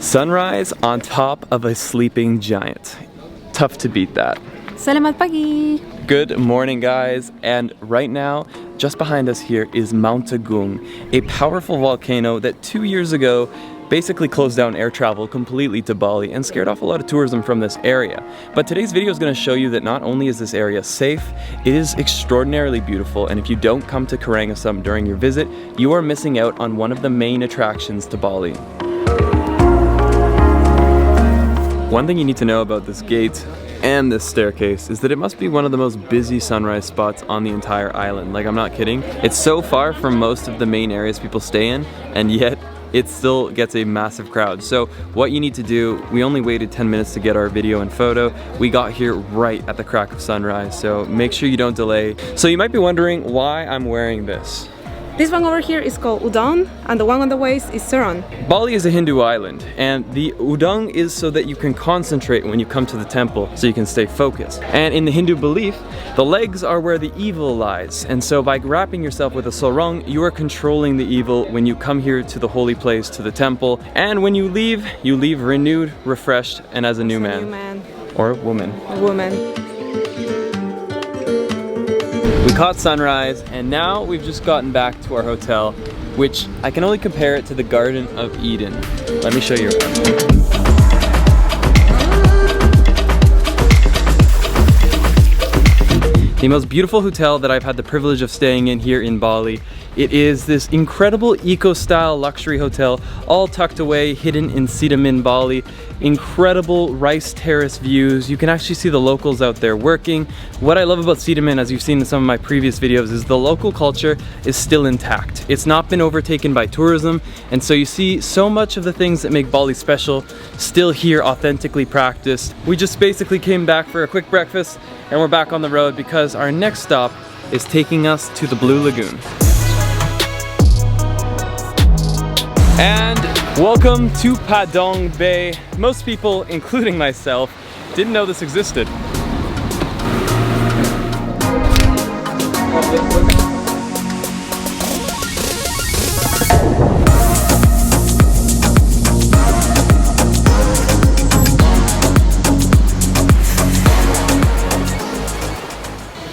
Sunrise on top of a sleeping giant. Tough to beat that. Selamat pagi! Good morning, guys, and right now, just behind us here is Mount Agung, a powerful volcano that 2 years ago basically closed down air travel completely to Bali and scared off a lot of tourism from this area. But today's video is going to show you that not only is this area safe, it is extraordinarily beautiful, and if you don't come to Karangasem during your visit, you are missing out on one of the main attractions to Bali. One thing you need to know about this gate and this staircase is that it must be one of the most busy sunrise spots on the entire island. Like, I'm not kidding. It's so far from most of the main areas people stay in, and yet it still gets a massive crowd. So what you need to do, we only waited 10 minutes to get our video and photo. We got here right at the crack of sunrise, so make sure you don't delay. So you might be wondering why I'm wearing this. This one over here is called udang, and the one on the waist is saron. Bali is a Hindu island, and the udang is so that you can concentrate when you come to the temple, so you can stay focused. And in the Hindu belief, the legs are where the evil lies, and so by wrapping yourself with a sarong, you are controlling the evil when you come here to the holy place, to the temple, and when you leave renewed, refreshed, and as a new man. Or woman. A woman. We caught sunrise, and now we've just gotten back to our hotel, which I can only compare it to the Garden of Eden. Let me show you around. The most beautiful hotel that I've had the privilege of staying in here in Bali. It is this incredible eco-style luxury hotel, all tucked away, hidden in Cidamin, Bali. Incredible rice terrace views. You can actually see the locals out there working. What I love about Cidamin, as you've seen in some of my previous videos, is the local culture is still intact. It's not been overtaken by tourism, and so you see so much of the things that make Bali special still here, authentically practiced. We just basically came back for a quick breakfast, and we're back on the road because our next stop is taking us to the Blue Lagoon. And welcome to Padang Bai. Most people, including myself, didn't know this existed.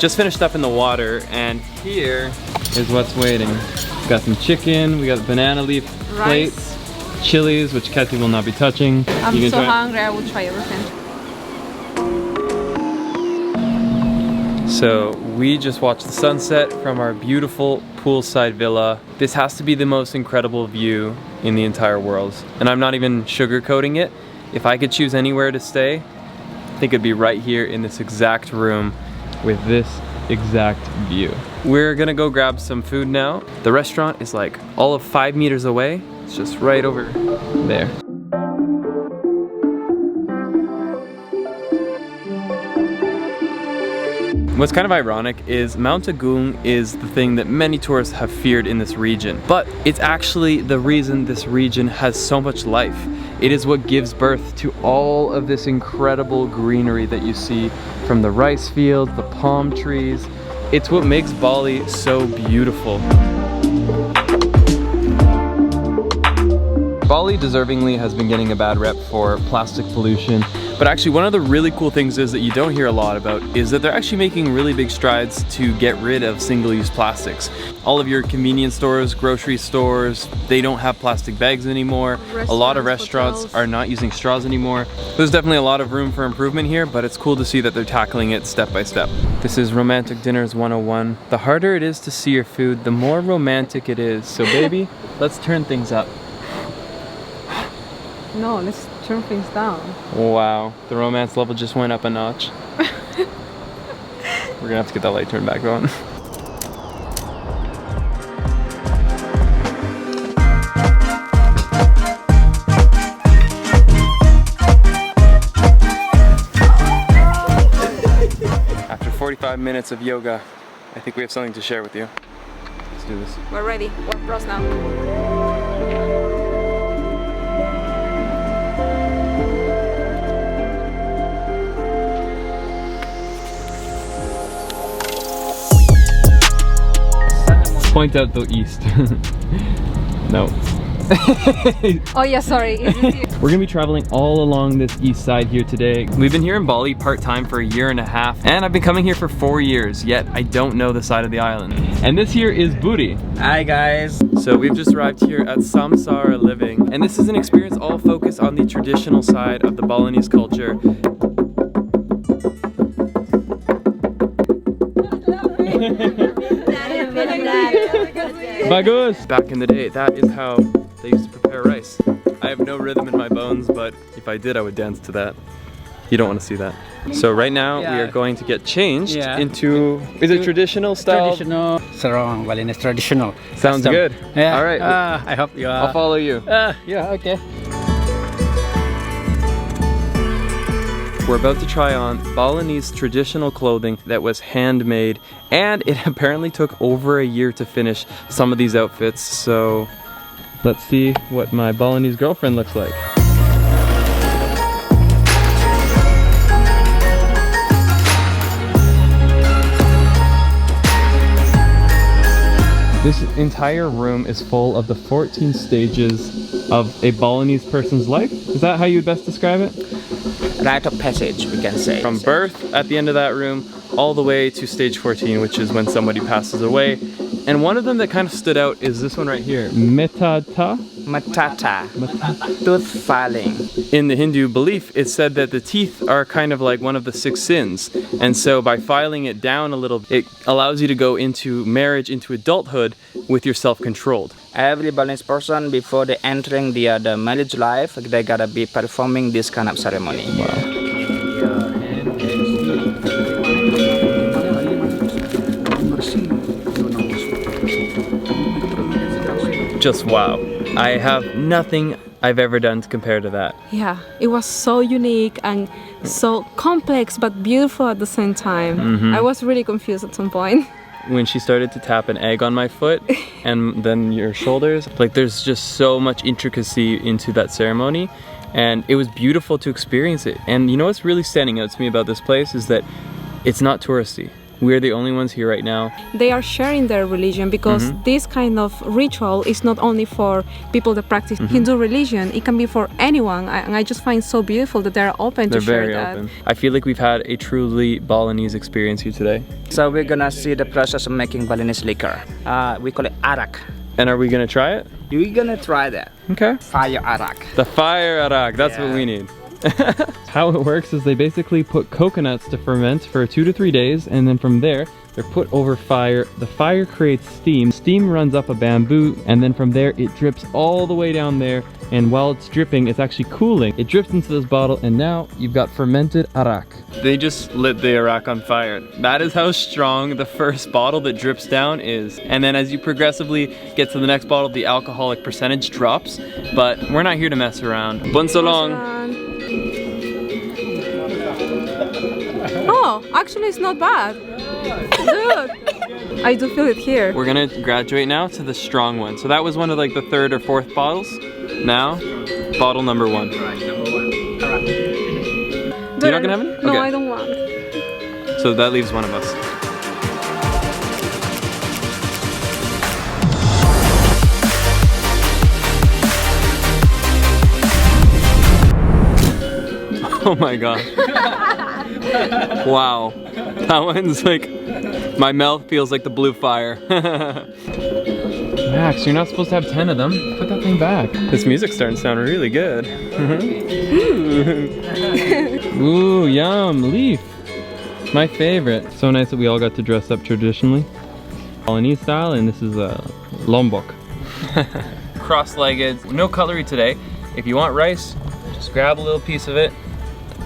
Just finished up in the water, and here is what's waiting. We got some chicken, we got banana leaf plates, chilies, which Kathy will not be touching. I'm so hungry, I will try everything. So we just watched the sunset from our beautiful poolside villa. This has to be the most incredible view in the entire world. And I'm not even sugarcoating it. If I could choose anywhere to stay, I think it'd be right here in this exact room with this exact view. We're gonna go grab some food now. The restaurant is like all of 5 meters away. It's just right over there. What's kind of ironic is Mount Agung is the thing that many tourists have feared in this region, but it's actually the reason this region has so much life. It is what gives birth to all of this incredible greenery that you see from the rice fields, the palm trees. It's what makes Bali so beautiful. Bali deservingly has been getting a bad rep for plastic pollution, but actually one of the really cool things is that you don't hear a lot about is that they're actually making really big strides to get rid of single-use plastics. All of your convenience stores, grocery stores, they don't have plastic bags anymore. A lot of restaurants are not using straws anymore. There's definitely a lot of room for improvement here, but it's cool to see that they're tackling it step by step. This is Romantic Dinners 101. The harder it is to see your food, the more romantic it is. So baby, let's turn things up. No, let's turn things down. Wow, the romance level just went up a notch. We're gonna have to get that light turned back on. After 45 minutes of yoga, I think we have something to share with you. Let's do this. We're ready. We're pros now. Point out the east. No. Oh yeah, sorry. We're gonna be traveling all along this east side here today. We've been here in Bali part-time for 1.5 years, and I've been coming here for 4 years, yet I don't know the side of the island. And this here is Budi. Hi guys. So we've just arrived here at Samsara Living, and this is an experience all focused on the traditional side of the Balinese culture. Bagus! Back in the day, that is how they used to prepare rice. I have no rhythm in my bones, but if I did, I would dance to that. You don't want to see that. So right now, we are going to get changed into, is it traditional style? Traditional sarong, Balinese traditional. Sounds custom. good. Yeah. All right. I hope you are. I'll follow you. Yeah, okay. We're about to try on Balinese traditional clothing that was handmade, and it apparently took over 1 year to finish some of these outfits. So let's see what my Balinese girlfriend looks like. This entire room is full of the 14 stages of a Balinese person's life. Is that how you would best describe it? Rite of passage, we can say. From birth at the end of that room all the way to stage 14, which is when somebody passes away. And one of them that kind of stood out is this one right here, Metata. Matata. Tooth filing. In the Hindu belief, it's said that the teeth are kind of like one of the 6 sins. And so by filing it down a little, it allows you to go into marriage, into adulthood with your self-controlled. Every Balinese person, before they entering the marriage life, they gotta be performing this kind of ceremony. Wow. Just wow. I have nothing I've ever done to compare to that. Yeah, it was so unique and so complex but beautiful at the same time. I was really confused at some point. When she started to tap an egg on my foot and then your shoulders, like there's just so much intricacy into that ceremony, and it was beautiful to experience it. And you know what's really standing out to me about this place is that it's not touristy. We're the only ones here right now. They are sharing their religion because this kind of ritual is not only for people that practice Hindu religion, it can be for anyone. And I just find it so beautiful that they're open to share that. They're very open. I feel like we've had a truly Balinese experience here today. So we're gonna see the process of making Balinese liquor. We call it Arak. And are we gonna try it? We're gonna try that. Okay. Fire Arak. The fire Arak, that's what we need. How it works is they basically put coconuts to ferment for 2 to 3 days, and then from there they're put over fire. The fire creates steam. Steam runs up a bamboo, and then from there it drips all the way down there, and while it's dripping it's actually cooling. It drips into this bottle, and now you've got fermented Arak. They just lit the Arak on fire. That is how strong the first bottle that drips down is. And then as you progressively get to the next bottle, the alcoholic percentage drops, but we're not here to mess around. Bon so long. Oh, actually it's not bad. Good. I do feel it here. We're gonna graduate now to the strong one. So that was one of like the 3rd or 4th bottles. Now, bottle number 1. You're not gonna have any? No, okay. I don't want. So that leaves one of us. Oh my gosh. Wow. That one's like, my mouth feels like the blue fire. Max, you're not supposed to have 10 of them. Put that thing back. This music's starting to sound really good. Ooh, yum, leaf. My favorite. So nice that we all got to dress up traditionally. Balinese style, and this is lombok. Cross-legged, no cutlery today. If you want rice, just grab a little piece of it.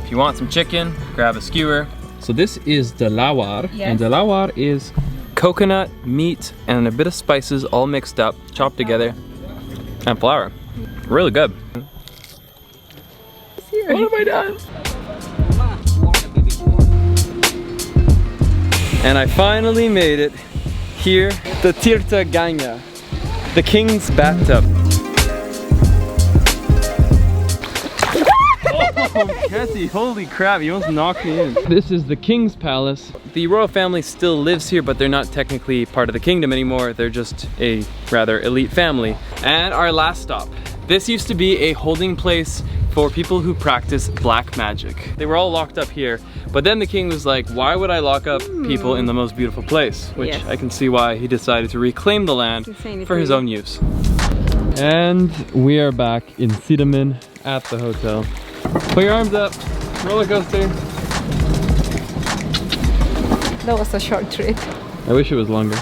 If you want some chicken, grab a skewer. So this is dalawar, and dalawar is coconut, meat, and a bit of spices all mixed up, chopped together, and flour. Really good. What have I done? And I finally made it here, the Tirtha Ganga, the king's bathtub. Jesse, holy crap, you almost knocked me in. This is the King's Palace. The royal family still lives here, but they're not technically part of the kingdom anymore. They're just a rather elite family. And our last stop. This used to be a holding place for people who practice black magic. They were all locked up here, but then the king was like, why would I lock up people in the most beautiful place? Which I can see why he decided to reclaim the land for his own use. And we are back in Cinnamon at the hotel. Put your arms up, roller coaster. That was a short trip. I wish it was longer.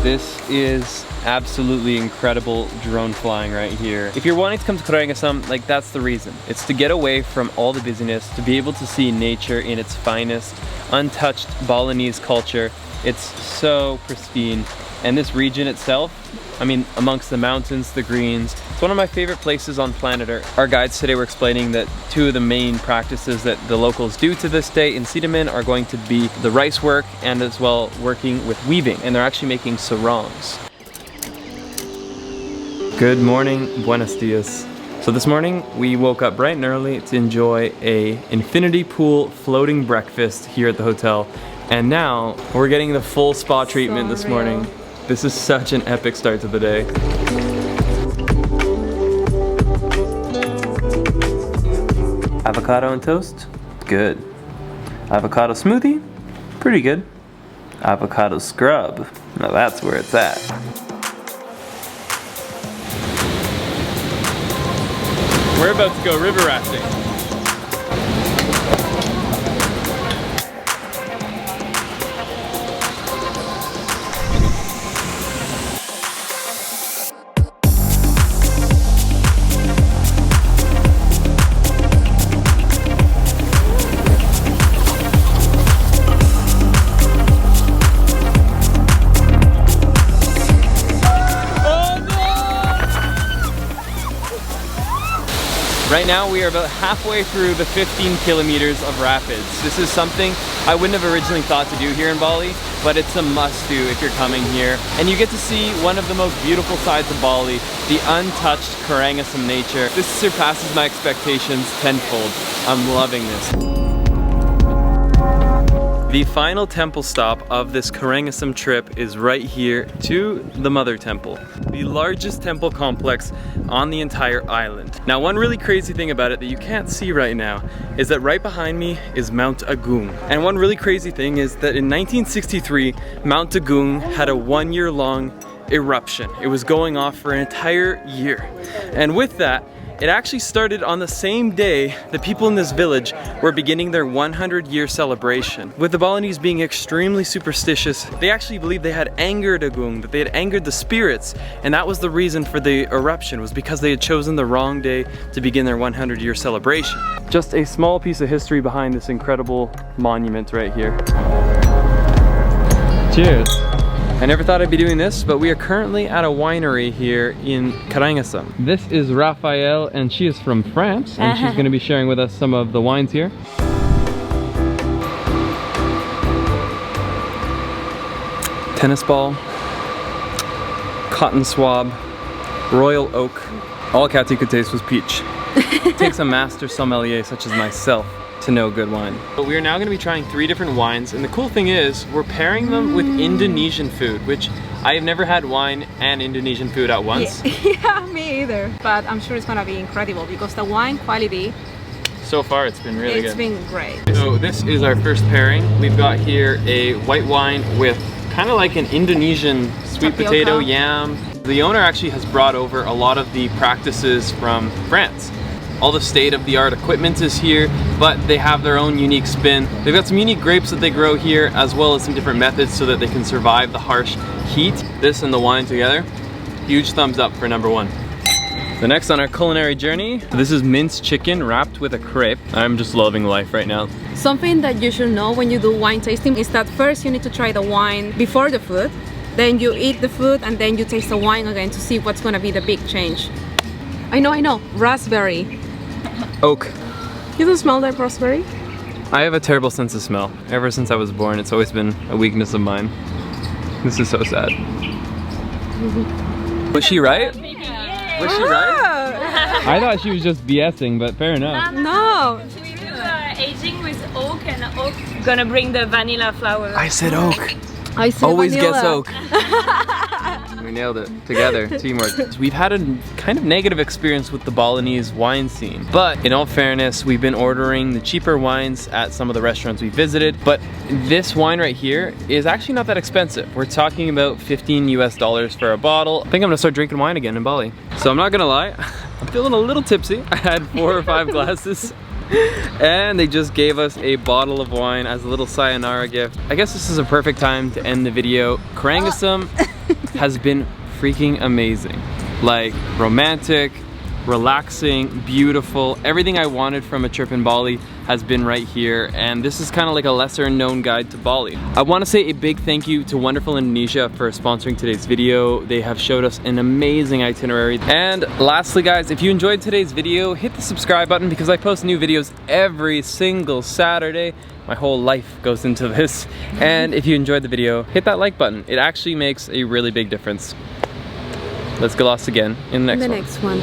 This is absolutely incredible drone flying right here. If you're wanting to come to Karangasem, like that's the reason. It's to get away from all the busyness, to be able to see nature in its finest, untouched Balinese culture. It's so pristine. And this region itself, I mean, amongst the mountains, the greens, it's one of my favorite places on planet Earth. Our guides today were explaining that two of the main practices that the locals do to this day in Cinnamon are going to be the rice work and as well working with weaving. And they're actually making sarongs. Good morning, buenos dias. So this morning we woke up bright and early to enjoy a infinity pool floating breakfast here at the hotel. And now we're getting the full spa treatment this morning. This is such an epic start to the day. Avocado and toast? Good. Avocado smoothie? Pretty good. Avocado scrub? Now that's where it's at. We're about to go river rafting. Right now we are about halfway through the 15 kilometers of rapids. This is something I wouldn't have originally thought to do here in Bali, but it's a must do if you're coming here. And you get to see one of the most beautiful sides of Bali, the untouched Karangasem nature. This surpasses my expectations tenfold. I'm loving this. The final temple stop of this Karangasem trip is right here to the Mother Temple, the largest temple complex on the entire island. Now, one really crazy thing about it that you can't see right now is that right behind me is Mount Agung. And one really crazy thing is that in 1963, Mount Agung had a 1-year-long eruption. It was going off for an entire year. And with that, it actually started on the same day the people in this village were beginning their 100-year celebration. With the Balinese being extremely superstitious, they actually believed they had angered Agung, that they had angered the spirits, and that was the reason for the eruption, was because they had chosen the wrong day to begin their 100-year celebration. Just a small piece of history behind this incredible monument right here. Cheers! I never thought I'd be doing this, but we are currently at a winery here in Karangasem. This is Raphael, and she is from France, and she's going to be sharing with us some of the wines here. Tennis ball, cotton swab, royal oak. All Kathy could taste was peach. It takes a master sommelier such as myself to know good wine. But we are now going to be trying 3 different wines, and the cool thing is we're pairing them with Indonesian food, which I have never had wine and Indonesian food at once. Yeah, me either. But I'm sure it's gonna be incredible because the wine quality, so far it's been really good. It's been great. So this is our first pairing. We've got here a white wine with kind of like an Indonesian sweet potato yam. The owner actually has brought over a lot of the practices from France. All the state-of-the-art equipment is here, but they have their own unique spin. They've got some unique grapes that they grow here, as well as some different methods so that they can survive the harsh heat. This and the wine together, huge thumbs up for number 1. The next on our culinary journey, this is minced chicken wrapped with a crepe. I'm just loving life right now. Something that you should know when you do wine tasting is that first you need to try the wine before the food, then you eat the food, and then you taste the wine again to see what's gonna be the big change. I know, raspberry. Oak. You don't smell that raspberry? I have a terrible sense of smell. Ever since I was born, it's always been a weakness of mine. This is so sad. Was she right? Was she right? I thought she was just BSing, but fair enough. No. We do aging with oak, and oak gonna bring the vanilla flower. I said oak. I said Always vanilla. guess oak. We nailed it. Together. Teamwork. We've had a kind of negative experience with the Balinese wine scene. But in all fairness, we've been ordering the cheaper wines at some of the restaurants we visited. But this wine right here is actually not that expensive. We're talking about 15 US dollars for a bottle. I think I'm gonna start drinking wine again in Bali. So I'm not gonna lie, I'm feeling a little tipsy. I had 4 or 5 glasses. And they just gave us a bottle of wine as a little sayonara gift. I guess this is a perfect time to end the video. Karangasem has been freaking amazing. Like, romantic, relaxing, beautiful. Everything I wanted from a trip in Bali has been right here, and this is kind of like a lesser known guide to Bali. I want to say a big thank you to Wonderful Indonesia for sponsoring today's video. They have showed us an amazing itinerary. And lastly guys, if you enjoyed today's video, hit the subscribe button because I post new videos every single Saturday. My whole life goes into this. And if you enjoyed the video, hit that like button. It actually makes a really big difference. Let's get lost again in the next one.